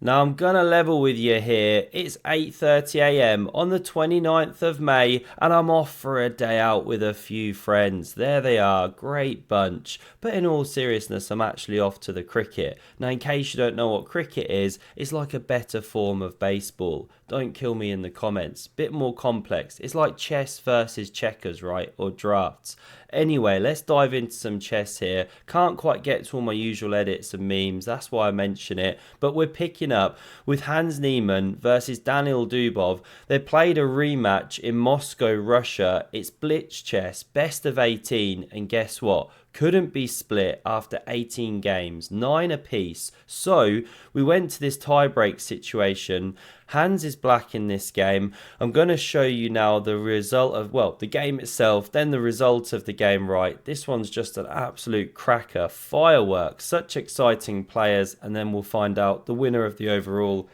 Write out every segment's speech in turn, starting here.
Now I'm gonna level with you here. It's 8:30 a.m. on the 29th of May and I'm off for a day out with a few friends. There they are, great bunch. But in all seriousness, I'm actually off to the cricket. Now in case you don't know what cricket is, it's like a better form of baseball. Don't kill me in the comments. Bit more complex. It's like chess versus checkers, right? Or drafts. Anyway, let's dive into some chess here. Can't quite get to all my usual edits and memes, that's why I mention it. But we're picking up with Hans Niemann versus Daniil Dubov. They played a rematch in Moscow, Russia. It's blitz chess, best of 18, and guess what? Couldn't be split after 18 games, 9 apiece. So we went to this tiebreak situation. Hans is black in this game. I'm going to show you now the result of, well, the game itself, then the result of the game, right? This one's just an absolute cracker. Fireworks, such exciting players, and then we'll find out the winner of the overall,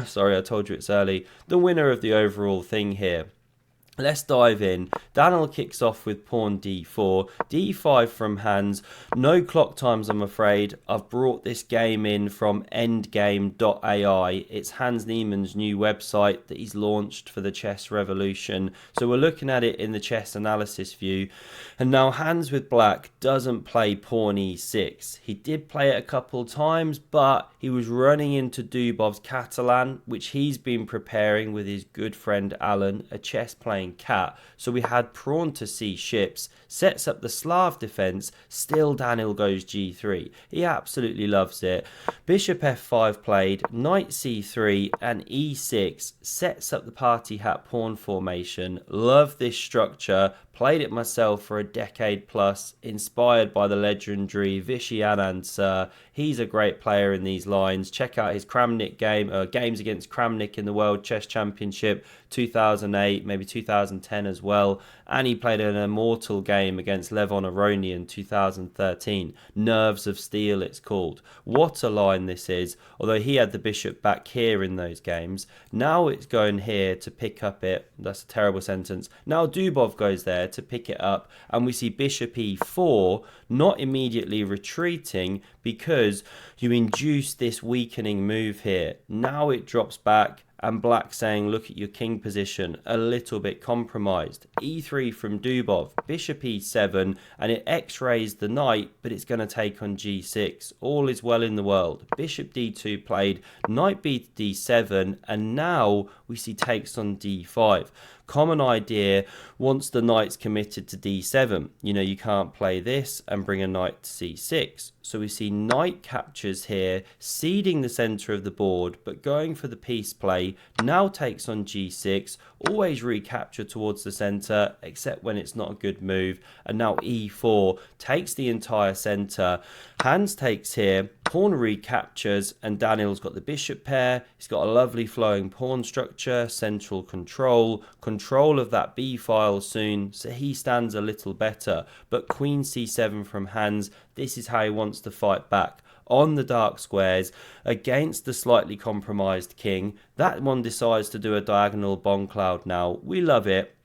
sorry, I told you it's early, the winner of the overall thing here. Let's dive in. Daniil kicks off with pawn d4, d5 from Hans. No clock times, I'm afraid. I've brought this game in from endgame.ai. It's Hans Niemann's new website that he's launched for the chess revolution. So we're looking at it in the chess analysis view. And now Hans with black doesn't play pawn e6. He did play it a couple times, but he was running into Dubov's Catalan, which he's been preparing with his good friend Alan, a chess playing cat. So we had pawn to c ships, sets up the Slav defense. Still Daniil goes g3. He absolutely loves it. Bishop f5 played, knight c3 and e6 sets up the party hat pawn formation. Love this structure. Played it myself for a decade plus, inspired by the legendary Vishy Anand sir. He's a great player in these lines. Check out his Kramnik games against Kramnik in the World Chess Championship 2008, maybe 2010 as well. And he played an immortal game against Levon Aroni in 2013. Nerves of Steel, it's called. What a line this is, although he had the bishop back here in those games. Now it's going here to pick up it. That's a terrible sentence. Now Dubov goes there to pick it up, and we see bishop e4 not immediately retreating because you induce this weakening move here. Now it drops back, and black saying, look at your king position, a little bit compromised. e3 from Dubov, bishop e7, and it x-rays the knight, but it's going to take on g6. All is well in the world. Bishop d2 played, knight b to d7, and now we see takes on d5. Common idea once the knight's committed to d7. You know, you can't play this and bring a knight to c6. So we see knight captures here, ceding the center of the board, but going for the piece play. Now takes on g6, always recapture towards the center, except when it's not a good move. And now e4 takes the entire center. Hans takes here, pawn recaptures, and Daniil's got the bishop pair. He's got a lovely flowing pawn structure, central control of that b file soon, so he stands a little better. But queen c7 from Hans, this is how he wants to fight back. On the dark squares against the slightly compromised king. That one decides to do a diagonal bomb cloud now. We love it.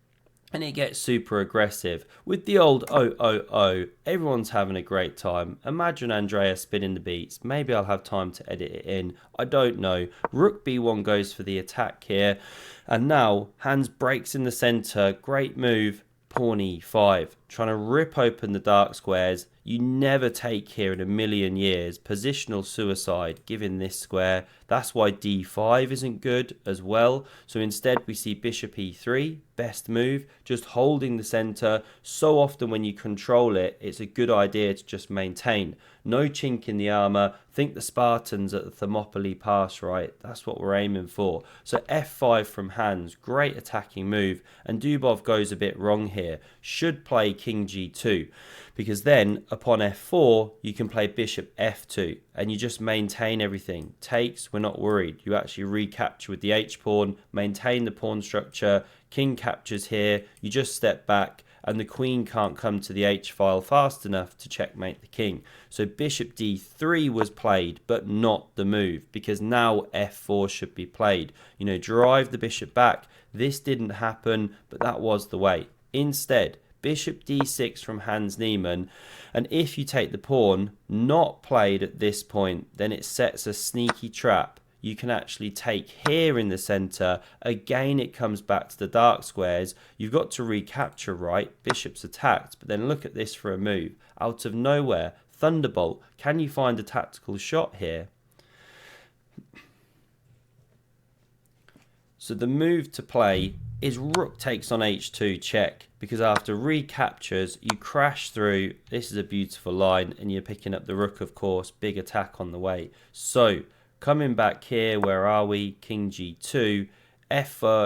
And it gets super aggressive with the old oh. Everyone's having a great time. Imagine Andrea spinning the beats. Maybe I'll have time to edit it in. I don't know. Rook b1 goes for the attack here. And now Hans breaks in the center. Great move. Pawn e5. Trying to rip open the dark squares. You never take here in a million years. Positional suicide given this square. That's why d5 isn't good as well. So instead we see bishop e3. Best move. Just holding the center. So often when you control it, it's a good idea to just maintain. No chink in the armor. Think the Spartans at the Thermopylae Pass, right? That's what we're aiming for. So f5 from Hans. Great attacking move. And Dubov goes a bit wrong here. Should play king g2. Because then upon f4 you can play bishop f2 and you just maintain everything. Takes, we're not worried. You actually recapture with the h-pawn, maintain the pawn structure. King captures here, you just step back, and the queen can't come to the h-file fast enough to checkmate the king. So bishop d3 was played, but not the move, because now f4 should be played. You know, drive the bishop back. This didn't happen, but that was the way. Instead, bishop d6 from Hans Niemann, and if you take the pawn, not played at this point, then it sets a sneaky trap. you can actually take here in the center. Again, it comes back to the dark squares. You've got to recapture, right? Bishop's attacked, but then look at this for a move. Out of nowhere, Thunderbolt. Can you find a tactical shot here? So the move to play is rook takes on h2 check, because after recaptures you crash through. This is a beautiful line, and you're picking up the rook, of course. Big attack on the way. So coming back here, where are we? King g2,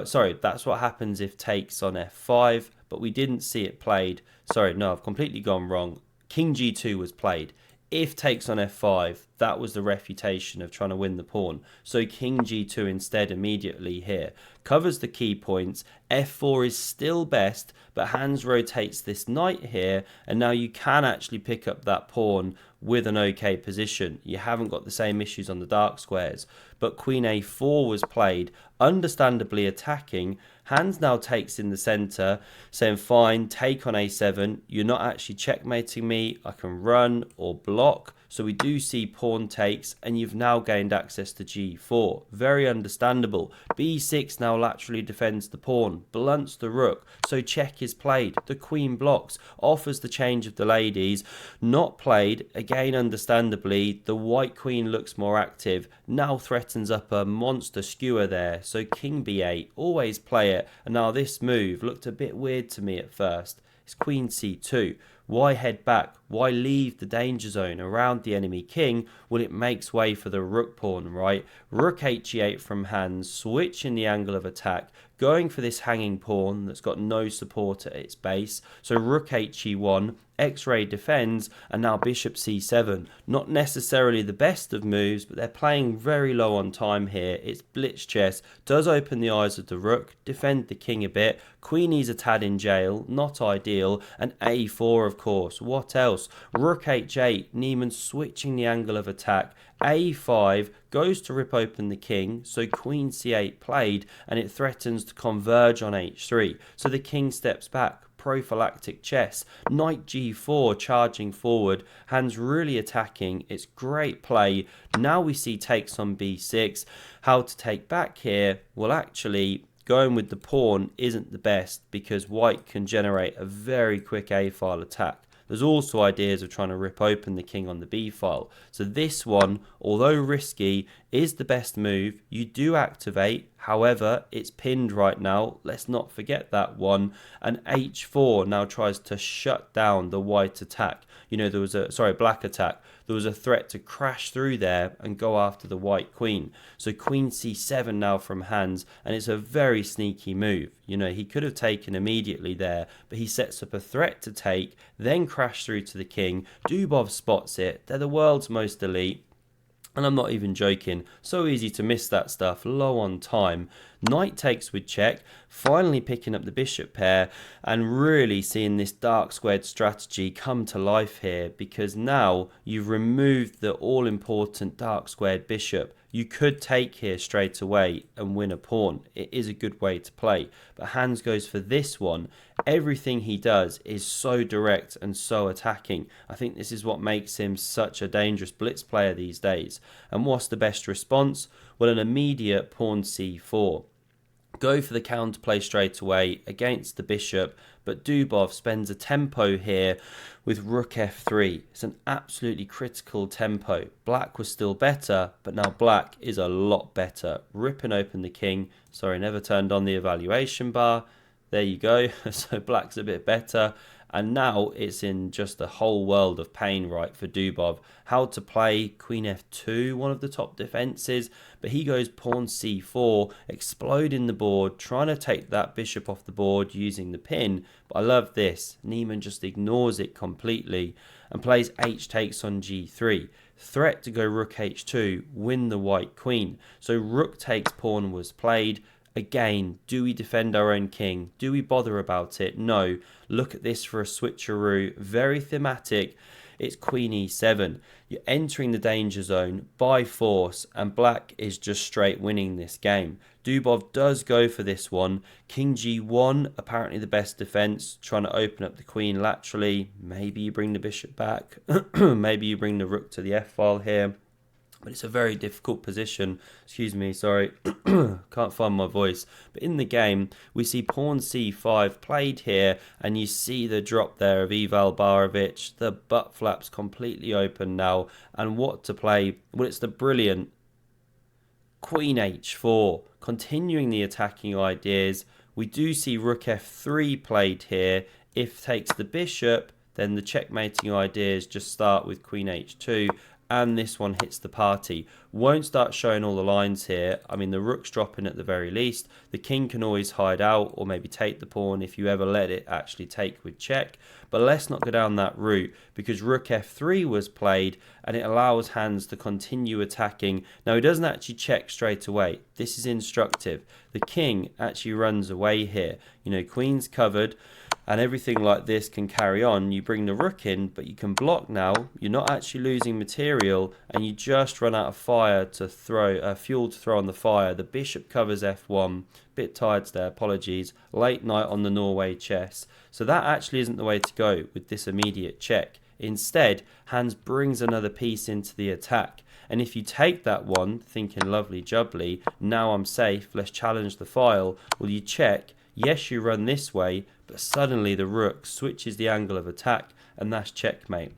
sorry, that's what happens if takes on f5, but we didn't see it played. Sorry, no, I've completely gone wrong. King g2 was played. If takes on f5, that was the refutation of trying to win the pawn. So king g2 instead immediately here. Covers the key points. f4 is still best, but Hans rotates this knight here, and now you can actually pick up that pawn with an okay position. You haven't got the same issues on the dark squares. But queen a4 was played, understandably attacking. Hans now takes in the center, saying fine, take on a7. You're not actually checkmating me. I can run or block. So we do see pawn takes, and you've now gained access to g4. Very understandable. b6 now laterally defends the pawn, blunts the rook. So check is played. The queen blocks, offers the change of the ladies. Not played. Again, understandably, the white queen looks more active. Now threatens up a monster skewer there. So king b8, always play it. And now this move looked a bit weird to me at first. It's queen c2. Why head back? Why leave the danger zone around the enemy king? Well, it makes way for the rook pawn, right? Rook h8 from Hans, switching the angle of attack, going for this hanging pawn that's got no support at its base. So rook he1, X-ray defends, and now bishop c7. Not necessarily the best of moves, but they're playing very low on time here. It's blitz chess, does open the eyes of the rook, defend the king a bit. Queenie's a tad in jail, not ideal, and a4 of course. What else? Rook h8, Niemann switching the angle of attack. a5 goes to rip open the king, so queen c8 played, and it threatens to converge on h3. So the king steps back. Prophylactic chess. Knight g4 charging forward. Hans really attacking. It's great play. Now we see takes on b6. How to take back here? Well, actually, going with the pawn isn't the best, because white can generate a very quick a-file attack. There's also ideas of trying to rip open the king on the b-file. So this one, although risky, is the best move. You do activate, however, it's pinned right now. Let's not forget that one. And h4 now tries to shut down the white attack. You know, there was a, black attack. There was a threat to crash through there and go after the white queen. So queen c7 now from Hans, and it's a very sneaky move. You know, he could have taken immediately there, but he sets up a threat to take, then crash through to the king. Dubov spots it. They're the world's most elite. And I'm not even joking, so easy to miss that stuff, low on time. Knight takes with check, finally picking up the bishop pair, and really seeing this dark squared strategy come to life here, because now you've removed the all-important dark squared bishop. You could take here straight away and win a pawn. It is a good way to play. But Hans goes for this one. Everything he does is so direct and so attacking. I think this is what makes him such a dangerous blitz player these days. And what's the best response? Well, an immediate pawn c4. Go for the counterplay straight away against the bishop, but Dubov spends a tempo here with rook f3. It's an absolutely critical tempo. Black was still better, but now black is a lot better. Ripping open the king. Sorry, never turned on the evaluation bar. There you go. So black's a bit better. And now it's in just a whole world of pain, right, for Dubov. How to play queen f2, one of the top defenses, but he goes pawn c4, exploding the board, trying to take that bishop off the board using the pin. But I love this. Niemann just ignores it completely and plays h takes on g3. Threat to go rook h2, win the white queen. So rook takes pawn was played. Again, do we defend our own king? Do we bother about it? No. Look at this for a switcheroo. Very thematic. It's queen e7. You're entering the danger zone by force, and black is just straight winning this game. Dubov does go for this one. King g1, apparently the best defense, trying to open up the queen laterally. Maybe you bring the bishop back. Maybe you bring the rook to the f-file here. But it's a very difficult position. Excuse me, sorry, can't find my voice. But in the game, we see pawn c5 played here, and you see the drop there of Ival Barovic. The butt flap's completely open now, and what to play? Well, it's the brilliant Queen h4, continuing the attacking ideas. We do see Rook f3 played here. If takes the bishop, then the checkmating ideas just start with Queen h2, and this one hits the party. Won't start showing all the lines here. I mean, the rook's dropping at the very least. The king can always hide out or maybe take the pawn if you ever let it actually take with check. But let's not go down that route, because Rook f3 was played and it allows Hans to continue attacking. Now, he doesn't actually check straight away. This is instructive. The king actually runs away here. You know, queen's covered, and everything like this can carry on. You bring the rook in, but you can block now. You're not actually losing material, and you just run out of fire to throw, fuel to throw on the fire. The bishop covers f1. Bit tired there, apologies. Late night on the Norway chess. So that actually isn't the way to go with this immediate check. Instead, Hans brings another piece into the attack. And if you take that one, thinking lovely jubbly, now I'm safe, let's challenge the file, well, you check. Yes, you run this way, but suddenly the rook switches the angle of attack, and that's checkmate.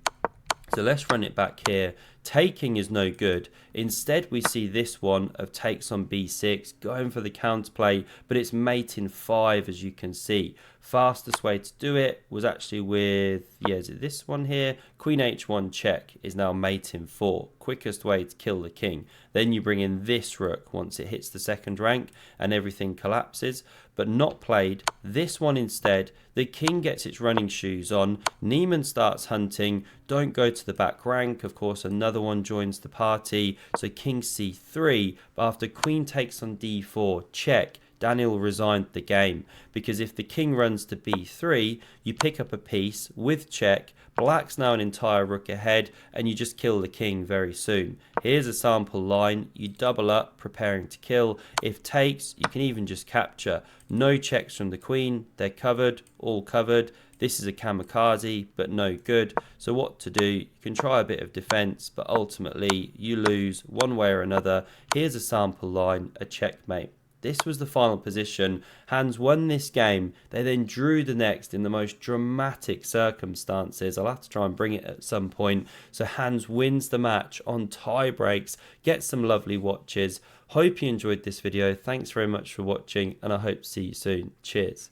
So let's run it back here. Taking is no good. Instead, we see this one of takes on b6, going for the counterplay, but it's mate in 5, as you can see. Fastest way to do it was actually with, is it this one here? Queen h1 check is now mate in 4. Quickest way to kill the king. Then you bring in this rook once it hits the second rank, and everything collapses. But not played. This one instead, the king gets its running shoes on. Niemann starts hunting. Don't go to the back rank. Of course, another one joins the party. So king c3, but after queen takes on d4, check. Daniil resigned the game, because if the king runs to b3, you pick up a piece with check. Black's now an entire rook ahead, and you just kill the king very soon. Here's a sample line. You double up, preparing to kill. If takes, you can even just capture. No checks from the queen. They're covered, all covered. This is a kamikaze, but no good. So what to do? You can try a bit of defense, but ultimately you lose one way or another. Here's a sample line, a checkmate. This was the final position. Hans won this game. They then drew the next in the most dramatic circumstances. I'll have to try and bring it at some point. So Hans wins the match on tie breaks. Gets some lovely watches. Hope you enjoyed this video. Thanks very much for watching, and I hope to see you soon. Cheers.